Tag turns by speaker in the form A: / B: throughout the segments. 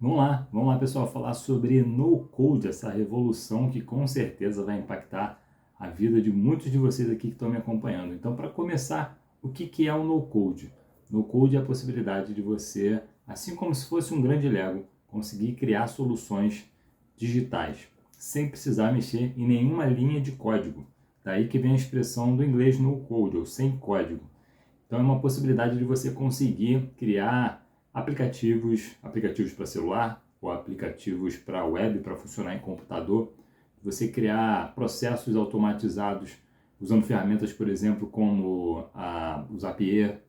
A: Vamos lá pessoal, falar sobre no-code, essa revolução que com certeza vai impactar a vida de muitos de vocês aqui que estão me acompanhando. Então, para começar, o que é o no-code? No-code é a possibilidade de você, assim como se fosse um grande Lego, conseguir criar soluções digitais, sem precisar mexer em nenhuma linha de código. Daí que vem a expressão do inglês no-code, ou sem código. Então é uma possibilidade de você conseguir criar aplicativos para celular ou aplicativos para web, para funcionar em computador, você criar processos automatizados usando ferramentas, por exemplo, como o Zapier,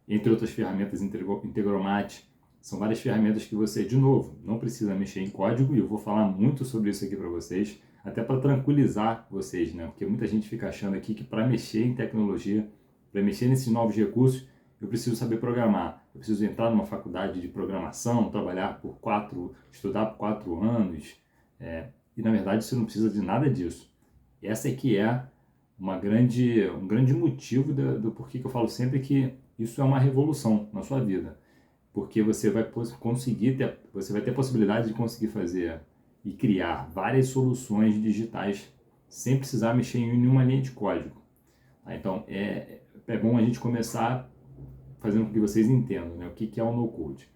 A: entre outras ferramentas, Integromat. São várias ferramentas que você, de novo, não precisa mexer em código, e eu vou falar muito sobre isso aqui para vocês, até para tranquilizar vocês, né? Porque muita gente fica achando aqui que para mexer em tecnologia, para mexer nesses novos recursos, eu preciso saber programar, eu preciso entrar numa faculdade de programação, estudar por 4 anos, e na verdade você não precisa de nada disso. Essa aqui é um grande motivo do porquê que eu falo sempre que isso é uma revolução na sua vida, porque você vai ter a possibilidade de conseguir fazer e criar várias soluções digitais sem precisar mexer em nenhuma linha de código. Tá? Então é bom a gente começar fazendo com que vocês entendam, né, o que é o no-code.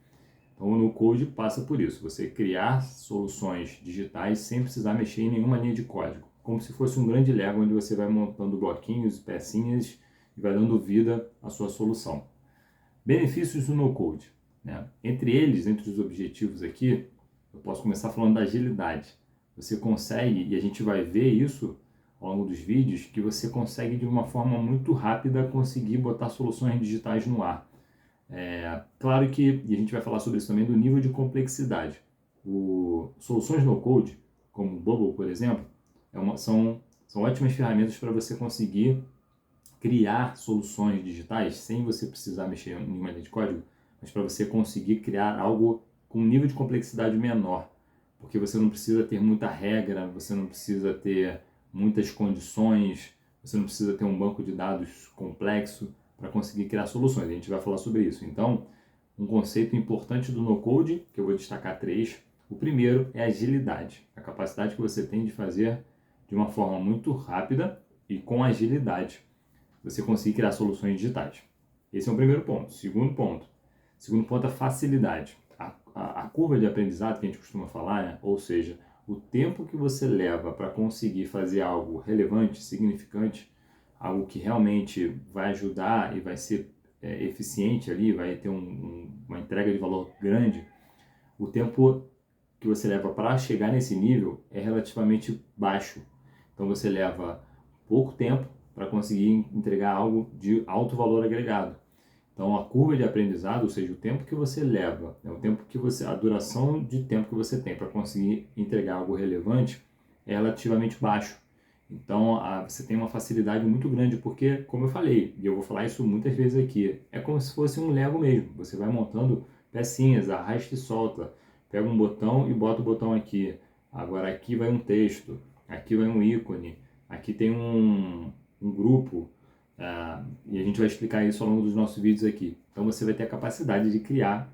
A: Então o no-code passa por isso, você criar soluções digitais sem precisar mexer em nenhuma linha de código, como se fosse um grande Lego onde você vai montando bloquinhos, pecinhas e vai dando vida à sua solução. Benefícios do no-code, né? Entre os objetivos aqui, eu posso começar falando da agilidade. Você consegue, e a gente vai ver isso ao longo dos vídeos, que você consegue de uma forma muito rápida conseguir botar soluções digitais no ar. Claro que, e a gente vai falar sobre isso também, do nível de complexidade. Soluções no-code, como o Bubble, por exemplo, são ótimas ferramentas para você conseguir criar soluções digitais sem você precisar mexer em nenhuma linha de código, mas para você conseguir criar algo com um nível de complexidade menor, porque você não precisa ter muita regra, você não precisa ter muitas condições, você não precisa ter um banco de dados complexo para conseguir criar soluções. A gente vai falar sobre isso. Então, um conceito importante do no-code, que eu vou destacar três. O primeiro é a agilidade, a capacidade que você tem de fazer de uma forma muito rápida e com agilidade você conseguir criar soluções digitais. Esse é o primeiro ponto. Segundo ponto é a facilidade. A curva de aprendizado que a gente costuma falar, né? Ou seja, o tempo que você leva para conseguir fazer algo relevante, significante, algo que realmente vai ajudar e vai ser eficiente ali, vai ter uma entrega de valor grande, o tempo que você leva para chegar nesse nível é relativamente baixo. Então você leva pouco tempo para conseguir entregar algo de alto valor agregado. Então a curva de aprendizado, ou seja, o tempo que você leva, a duração de tempo que você tem para conseguir entregar algo relevante é relativamente baixo. Então você tem uma facilidade muito grande porque, como eu falei, e eu vou falar isso muitas vezes aqui, é como se fosse um Lego mesmo. Você vai montando pecinhas, arrasta e solta, pega um botão e bota o botão aqui. Agora aqui vai um texto, aqui vai um ícone, aqui tem um grupo, e a gente vai explicar isso ao longo dos nossos vídeos aqui. Então você vai ter a capacidade de criar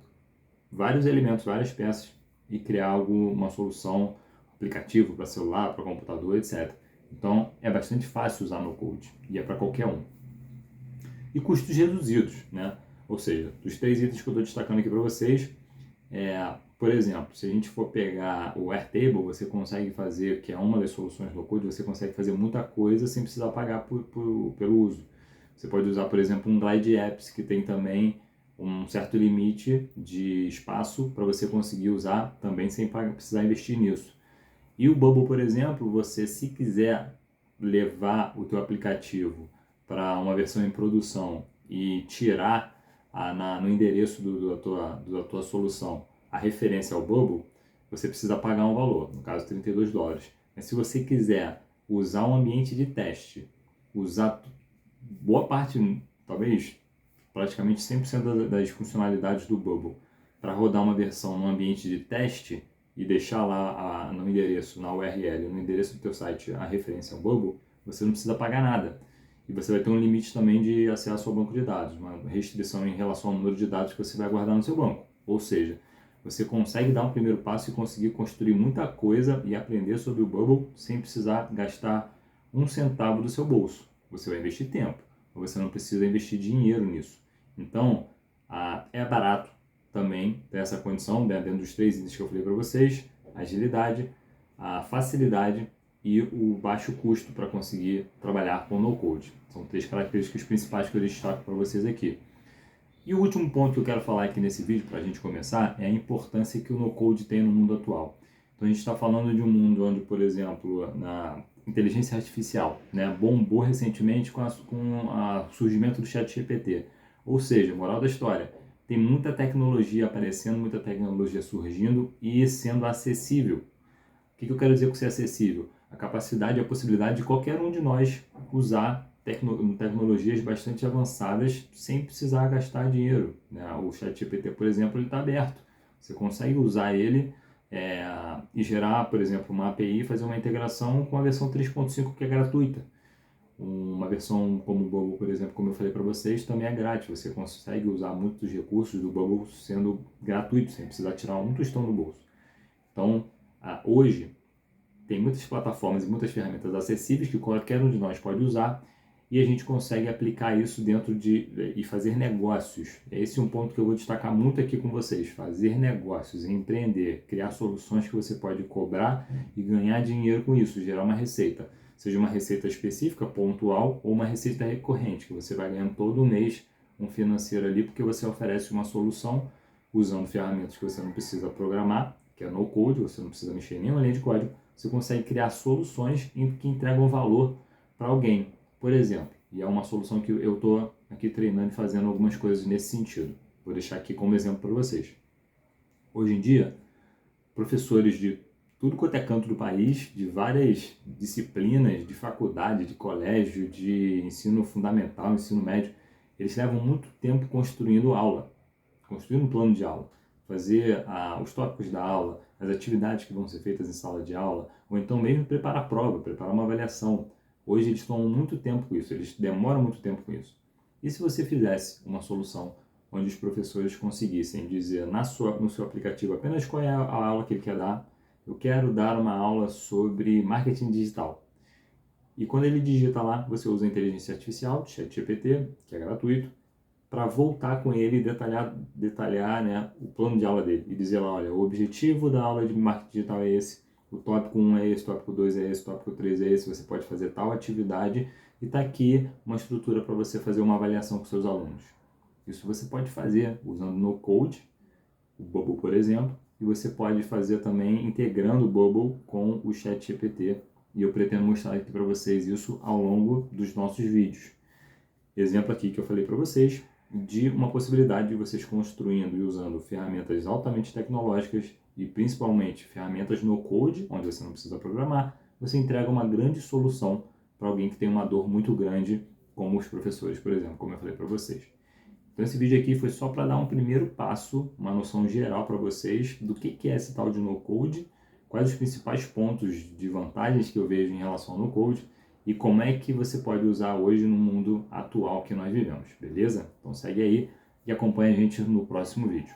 A: vários elementos, várias peças e criar uma solução, aplicativo para celular, para computador, etc. Então é bastante fácil usar no Code e é para qualquer um. E custos reduzidos, né? Ou seja, dos três itens que eu estou destacando aqui para vocês, por exemplo, se a gente for pegar o Airtable, você consegue fazer, que é uma das soluções do Code, você consegue fazer muita coisa sem precisar pagar pelo uso. Você pode usar, por exemplo, um Glide Apps, que tem também um certo limite de espaço para você conseguir usar também sem precisar investir nisso. E o Bubble, por exemplo, você se quiser levar o teu aplicativo para uma versão em produção e tirar no endereço da tua solução a referência ao Bubble, você precisa pagar um valor, no caso $32. Mas se você quiser usar um ambiente de teste, usar boa parte, talvez praticamente 100% das funcionalidades do Bubble para rodar uma versão no ambiente de teste e deixar lá no endereço, na URL, no endereço do teu site a referência ao Bubble, você não precisa pagar nada. E você vai ter um limite também de acesso ao banco de dados, uma restrição em relação ao número de dados que você vai guardar no seu banco. Ou seja, você consegue dar um primeiro passo e conseguir construir muita coisa e aprender sobre o Bubble sem precisar gastar um centavo do seu bolso. Você vai investir tempo, mas você não precisa investir dinheiro nisso. Então, é barato também ter essa condição, né, dentro dos 3 itens que eu falei para vocês: a agilidade, a facilidade e o baixo custo para conseguir trabalhar com no-code. São 3 características principais que eu destaco para vocês aqui. E o último ponto que eu quero falar aqui nesse vídeo, para a gente começar, é a importância que o no-code tem no mundo atual. Então a gente está falando de um mundo onde, por exemplo, na inteligência artificial, né, bombou recentemente com o surgimento do ChatGPT. Ou seja, moral da história, tem muita tecnologia aparecendo, muita tecnologia surgindo e sendo acessível. O que eu quero dizer com ser acessível? A capacidade e a possibilidade de qualquer um de nós usar tecnologias bastante avançadas sem precisar gastar dinheiro, né? O ChatGPT, por exemplo, ele está aberto. Você consegue usar ele e gerar, por exemplo, uma API e fazer uma integração com a versão 3.5, que é gratuita. Uma versão como o Bubble, por exemplo, como eu falei para vocês, também é grátis. Você consegue usar muitos recursos do Bubble sendo gratuito, sem precisar tirar um tostão do bolso. Então, hoje, tem muitas plataformas e muitas ferramentas acessíveis que qualquer um de nós pode usar e a gente consegue aplicar isso dentro e fazer negócios. Esse é um ponto que eu vou destacar muito aqui com vocês: fazer negócios, empreender, criar soluções que você pode cobrar e ganhar dinheiro com isso, gerar uma receita. Seja uma receita específica, pontual, ou uma receita recorrente, que você vai ganhando todo mês um financeiro ali, porque você oferece uma solução usando ferramentas que você não precisa programar, que é no code, você não precisa mexer em nenhuma linha de código. Você consegue criar soluções que entregam valor para alguém, por exemplo. E é uma solução que eu estou aqui treinando e fazendo algumas coisas nesse sentido. Vou deixar aqui como exemplo para vocês. Hoje em dia, professores de tudo quanto é canto do país, de várias disciplinas, de faculdade, de colégio, de ensino fundamental, ensino médio, eles levam muito tempo construindo aula, construindo um plano de aula, fazer os tópicos da aula, as atividades que vão ser feitas em sala de aula, ou então mesmo preparar a prova, preparar uma avaliação. Hoje eles tomam muito tempo com isso, eles demoram muito tempo com isso. E se você fizesse uma solução onde os professores conseguissem dizer no seu aplicativo apenas qual é a aula que ele quer dar? Eu quero dar uma aula sobre marketing digital. E quando ele digita lá, você usa a inteligência artificial, ChatGPT, que é gratuito, para voltar com ele e detalhar, né, o plano de aula dele. E dizer lá, olha, o objetivo da aula de marketing digital é esse, o tópico 1 é esse, o tópico 2 é esse, o tópico 3 é esse, você pode fazer tal atividade e está aqui uma estrutura para você fazer uma avaliação com seus alunos. Isso você pode fazer usando no Code, o Bubble, por exemplo, e você pode fazer também integrando o Bubble com o ChatGPT. E eu pretendo mostrar aqui para vocês isso ao longo dos nossos vídeos. Exemplo aqui que eu falei para vocês de uma possibilidade de vocês construindo e usando ferramentas altamente tecnológicas e principalmente ferramentas no Code, onde você não precisa programar, você entrega uma grande solução para alguém que tem uma dor muito grande, como os professores, por exemplo, como eu falei para vocês. Então esse vídeo aqui foi só para dar um primeiro passo, uma noção geral para vocês do que é esse tal de no-code, quais os principais pontos de vantagens que eu vejo em relação ao no-code e como é que você pode usar hoje no mundo atual que nós vivemos, beleza? Então segue aí e acompanha a gente no próximo vídeo.